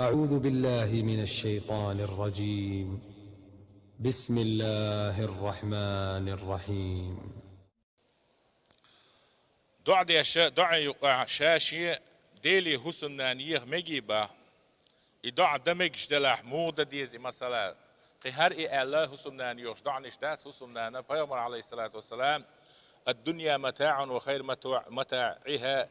أعوذ بالله من الشيطان الرجيم. بسم الله الرحمن الرحيم. دع يقع شاشي ديلي حسنانيه مجيبا يدع دمج دلح مودة ديزي مثلا قهر الله حسنانيوش دع نشتات حسنانا بيامر عليه الصلاة والسلام الدنيا متاع وخير متاعها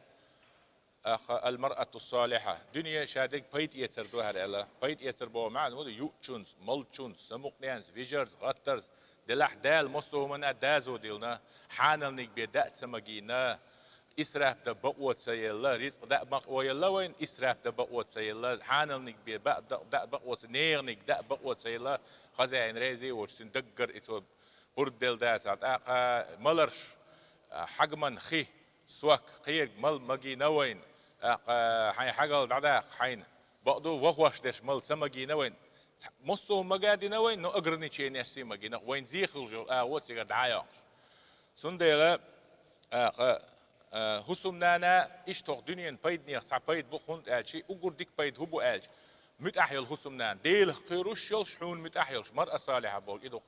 المرأة الصالحة دنيا شادك بيت يتر دوهر الله بيت يتر بو معن هو يوتشونز ملتشونز سموقنيانز فيجرز غترز دلح دال مصو منا دازو ديلنا حانل نيك بيدات سمجينا إسراف ده بقوت سيلا رزق ده بقوت وين إسراف ده بقوت سيلا حانل نيك بيبق ده بقوت نير نيك ده بقوت سيلا خزين ريزي وشتن دقر إتو بردل دات ملرش حجمن خي سواك قير مل مجي نوين حين حاجة بعدها حين بقدو وخوش دش مل سمجي نوين مصو مجادي نوين نو أجرني شيء نسي مجي نو وين زيخل جو واتي قد عايش سندلا حسم نانا إيش توق دنيا بيد نير تعبيد بخوند ألشي أقول ديك بيد هبو ألش متأهل حسم نان ديل قيروش شحون متأهلش مرأة صالحة بول إدو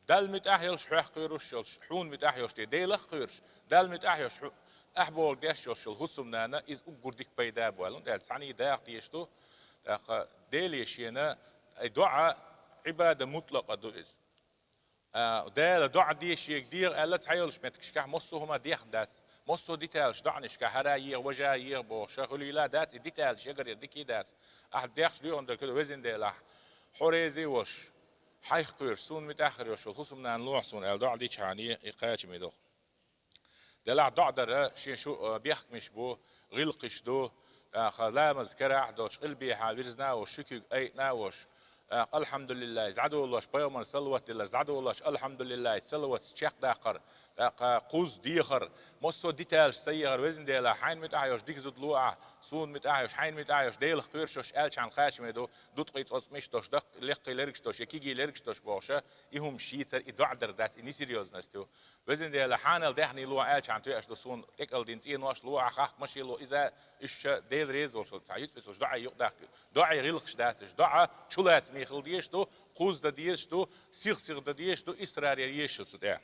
دال متأهلش قيروش شحون متأهلش ديل قيرش دال متأهلش أحبول ديش حسم نانا إز أقول ديك بيد أبوالون دال ثاني داق ديشتو ديليش ينا دعاء عبادة مطلقة دو إز دال دعاء ديش يقدير ألا تعيلش متكشكح مصو هما ديخ دات مصو ديتالش دعنش كهراير وجاير بو شغلي لا دات ديتالش يقدر ديكي دات أحد ديخش ليون در كده وزن ديلاح حوريزي وش حيخ قير سون متأخر وش الخصم نان لوح سون الدعاء ديش هاني إقاش ميدو دلع دعاء در شين شو بيحكمش بو غلقش دو خلا مذكرة دوش قلبي حابرزنا وشكي أينا وش الحمد لله زعدوا الله بيوم صلوات الله زعدوا الله الحمد لله صلوات شيخ داخر قوز ديخر مصو ديتالش سيغر وزن ديلا حين متعايش ديك زود لوعة سون متعايش حين متعايش ديل خيرشوش قالش عن خاش ميدو دوت قيت مشتوش دق لقي لركشتوش يكيجي لركشتوش بوشة يهم شيتر يدعدر دات إني سيريوز نستو وزن ديلا حانل دهني لوعة قالش عن تويش دسون تكل دينتين واش لوعة خاخ مشي لو إذا إيش ديل ريز وش تعيط بس وش دعي يقدر دعي غلقش داتش دعا شلات ميخل ديش دو قوز دا ديش دو سيغ دا ديش دو إسرار يش ده